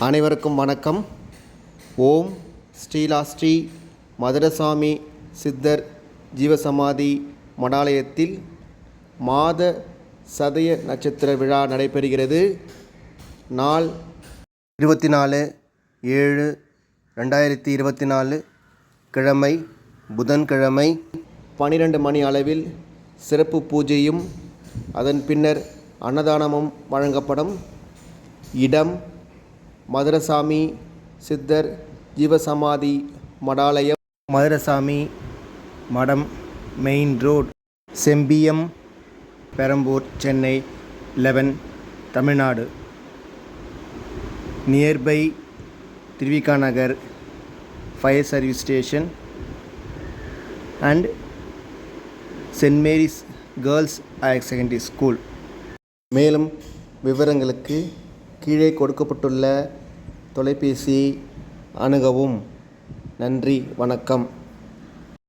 அனைவருக்கும் வணக்கம். ஓம் ஸ்ரீ மதுரசாமி சித்தர் ஜீவசமாதி மடாலயத்தில் மாத சதய நட்சத்திர விழா நடைபெறுகிறது. நாள் 24/7/2024 கிழமை புதன்கிழமை 12 மணி அளவில் சிறப்பு பூஜையும் அதன் பின்னர் அன்னதானமும் வழங்கப்படும். இடம் மதுரசாமி சித்தர் ஜீவசமாதி மடாலயம், மதுரசாமி மடம், main road, Sembiyam, Perambur, Chennai 11, Tamil Nadu. Nearby Thiruvika Nagar fire service station and Saint Mary's girls higher secondary school. மேலும் விவரங்களுக்கு கீழே கொடுக்கப்பட்டுள்ள தொலைபேசியை அணுகவும். நன்றி, வணக்கம்.